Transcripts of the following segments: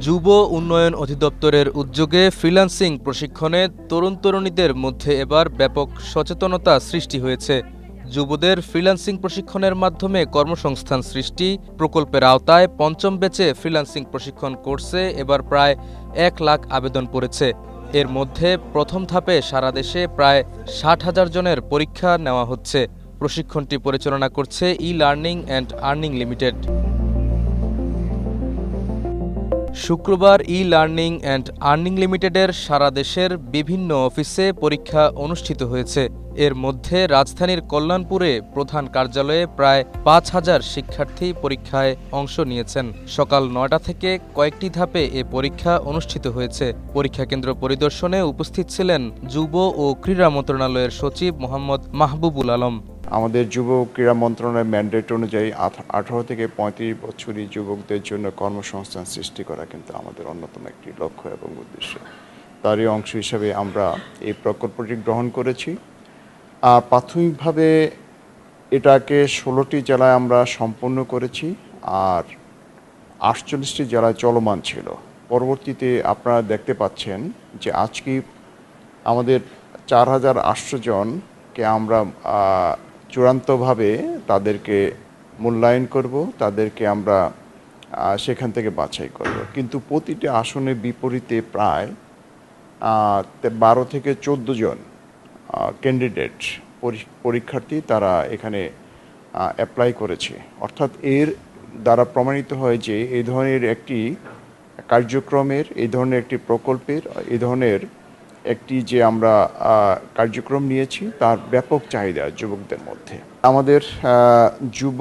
যুব উন্নয়ন অধিদপ্তরের উদ্যোগে ফ্রিল্যান্সিং প্রশিক্ষণে তরুণ-তরুণীদের মধ্যে এবার ব্যাপক সচেতনতা সৃষ্টি হয়েছে। যুবদের ফ্রিল্যান্সিং প্রশিক্ষণের মাধ্যমে কর্মসংস্থান সৃষ্টি প্রকল্পের আওতায় পঞ্চম ব্যাচে ফ্রিল্যান্সিং প্রশিক্ষণ কোর্সে এবার প্রায় ১ লাখ আবেদন পড়েছে। এর মধ্যে প্রথম ধাপে সারা দেশে প্রায় ৬০,০০০ জনের পরীক্ষা নেওয়া হচ্ছে। প্রশিক্ষণটি পরিচালনা করছে ই-লার্নিং অ্যান্ড আর্নিং লিমিটেড। শুক্রবার ই-লার্নিং অ্যান্ড আর্নিং লিমিটেডের সারা দেশের বিভিন্ন অফিসে পরীক্ষা অনুষ্ঠিত হয়েছে। এর মধ্যে রাজধানীর কল্যাণপুরে প্রধান কার্যালয়ে প্রায় ৫,০০০ শিক্ষার্থী পরীক্ষায় অংশ নিয়েছেন। সকাল ৯টা থেকে কয়েকটি ধাপে এ পরীক্ষা অনুষ্ঠিত হয়েছে। পরীক্ষা কেন্দ্র পরিদর্শনে উপস্থিত ছিলেন যুব ও ক্রীড়া মন্ত্রণালয়ের সচিব মোহাম্মদ মাহবুবুল আলম। আমাদের যুব ক্রীড়া মন্ত্রণালয়ের ম্যান্ডেট অনুযায়ী ১৮ থেকে ৩৫ বছরী যুবকদের জন্য কর্মসংস্থান সৃষ্টি করা কিন্তু আমাদের অন্যতম একটি লক্ষ্য এবং উদ্দেশ্য। তারই অংশ হিসেবে আমরা এই প্রকল্পটি গ্রহণ করেছি। প্রাথমিকভাবে এটাকে ১৬টি জেলায় আমরা সম্পন্ন করেছি, আর ৪৮টি জেলায় চলমান ছিল। পরবর্তীতে আপনারা দেখতে পাচ্ছেন যে আজকে আমাদের ৪,৮০০ জনকে আমরা চূড়ান্তভাবে তাদেরকে মূল্যায়ন করব, তাদেরকে আমরা সেখান থেকে বাছাই করব। কিন্তু প্রতিটি আসনের বিপরীতে প্রায় ১২ থেকে ১৪ জন ক্যান্ডিডেট পরীক্ষার্থী তারা এখানে অ্যাপ্লাই করেছে। অর্থাৎ এর দ্বারা প্রমাণিত হয় যে এই ধরনের একটি কার্যক্রমের, এই ধরনের একটি প্রকল্পের, এই ধরনের একটি যে আমরা কার্যক্রম নিয়েছি তার ব্যাপক চাহিদা যুবকদের মধ্যে। আমাদের যুব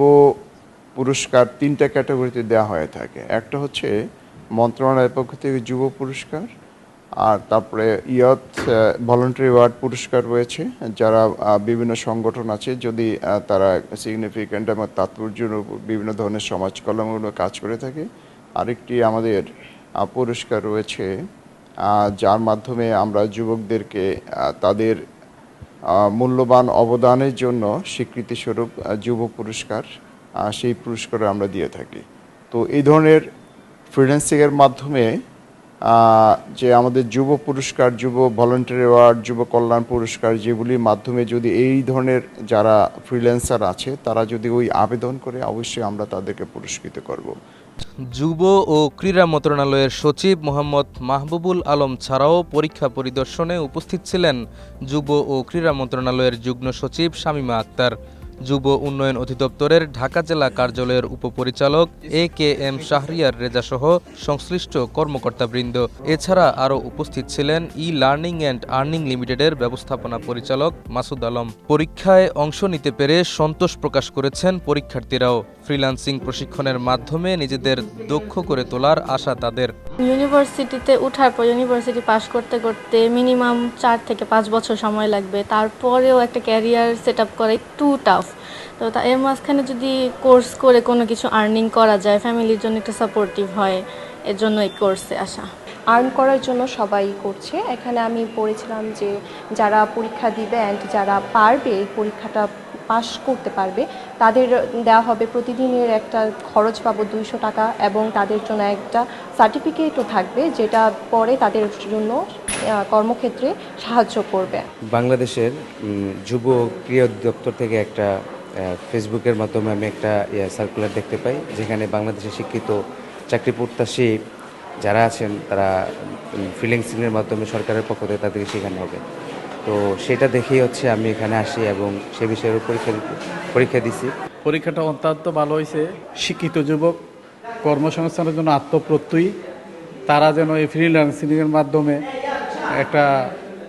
পুরস্কার ৩টা ক্যাটাগরিতে দেওয়া হয়ে থাকে। একটা হচ্ছে মন্ত্রণালয়ের পক্ষ থেকে যুব পুরস্কার, আর তারপরে ইয়থ ভলান্টারি অ্যাওয়ার্ড পুরস্কার রয়েছে, যারা বিভিন্ন সংগঠন আছে যদি তারা সিগনিফিক্যান্ট এবং তাৎপর্য বিভিন্ন ধরনের সমাজ কল্যাণমূলক কাজ করে থাকে। আরেকটি আমাদের পুরস্কার রয়েছে যার মাধ্যমে আমরা যুবকদেরকে তাদের মূল্যবান অবদানের জন্য স্বীকৃতিস্বরূপ যুব পুরস্কার, সেই পুরস্কার আমরা দিয়ে থাকি। তো এই ধরনের ফ্রিল্যান্সিংয়ের মাধ্যমে যে আমাদের যুব পুরস্কার, যুব ভলান্টারি অ্যাওয়ার্ড, যুব কল্যাণ পুরস্কার, যেগুলির মাধ্যমে যদি এই ধরনের যারা ফ্রিল্যান্সার আছে তারা যদি ওই আবেদন করে, অবশ্যই আমরা তাদেরকে পুরস্কৃত করব। যুব ও ক্রীড়া মন্ত্রণালয়ের সচিব মোহাম্মদ মাহবুবুল আলম ছাড়াও পরীক্ষা পরিদর্শনে উপস্থিত ছিলেন যুব ও ক্রীড়া মন্ত্রণালয়ের যুগ্ম সচিব শামীমা আক্তার, যুব উন্নয়ন অধিদপ্তরের ঢাকা জেলা কার্যালয়ের উপপরিচালক AKM শাহরিয়ার রেজা সহ সংশ্লিষ্ট কর্মকর্তাবৃন্দ। এছাড়া আরও উপস্থিত ছিলেন ই-লার্নিং অ্যান্ড আর্নিং লিমিটেডের ব্যবস্থাপনা পরিচালক মাসুদ আলম। পরীক্ষায় অংশ নিতে পেরে সন্তোষ প্রকাশ করেছেন পরীক্ষার্থীরাও। ফ্রিল্যান্সিং প্রশিক্ষণের মাধ্যমে নিজেদের দক্ষ করে তোলার আশা তাদের। ইউনিভার্সিটিতে ওঠার পর ইউনিভার্সিটি পাস করতে করতে মিনিমাম ৪ থেকে ৫ বছর সময় লাগবে। তারপরেও একটা ক্যারিয়ার সেট আপ করা একটু টাফ। তো এর মাঝখানে যদি কোর্স করে কোনো কিছু আর্নিং করা যায়, ফ্যামিলির জন্য একটু সাপোর্টিভ হয়, এর জন্য এই কোর্সে আসা। আর্ন করার জন্য সবাই করছে। এখানে আমি পড়েছিলাম যে যারা পরীক্ষা দিবে অ্যান্ড যারা পারবে এই পরীক্ষাটা পাস করতে পারবে তাদের দেওয়া হবে প্রতিদিনের একটা খরচ পাবো ২০০ টাকা, এবং তাদের জন্য একটা সার্টিফিকেটও থাকবে যেটা পরে তাদের জন্য কর্মক্ষেত্রে সাহায্য করবে। বাংলাদেশের যুব ক্রীড়া দপ্তর থেকে একটা ফেসবুকের মাধ্যমে আমি একটা সার্কুলার দেখতে পাই, যেখানে বাংলাদেশের শিক্ষিত চাকরি প্রত্যাশী যারা আছেন তারা ফ্রিল্যান্সিংয়ের মাধ্যমে সরকারের পক্ষ থেকে তাদেরকে শেখানো হবে। তো সেটা দেখেই হচ্ছে আমি এখানে আসি এবং সে বিষয়ের পরীক্ষা দিছি। পরীক্ষাটা অত্যন্ত ভালো হয়েছে। শিক্ষিত যুবক কর্মসংস্থানের জন্য আত্মপ্রত্যয়ী, তারা যেন এই ফ্রিল্যান্সিংয়ের মাধ্যমে একটা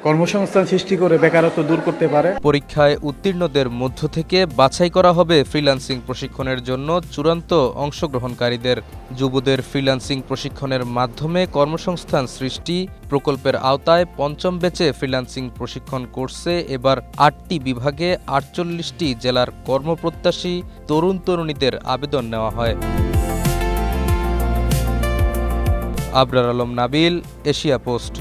কর্মসংস্থান সৃষ্টি করে বেকারত্ব দূর করতে পারে। পরীক্ষায় উত্তীর্ণদের মধ্য থেকে বাছাই করা হবে ফ্রিল্যান্সিং প্রশিক্ষণের জন্য চূড়ান্ত অংশগ্রহণকারীদের। যুবদের ফ্রিল্যান্সিং প্রশিক্ষণের মাধ্যমে কর্মসংস্থান সৃষ্টি প্রকল্পের আওতায় পঞ্চম ব্যাচে ফ্রিল্যান্সিং প্রশিক্ষণ কোর্সে এবার ৮টি বিভাগে ৪৮টি জেলার কর্মপ্রত্যাশী তরুণ-তরুণীদের আবেদন নেওয়া হয়। Abrar Alam Nabil, Asia post.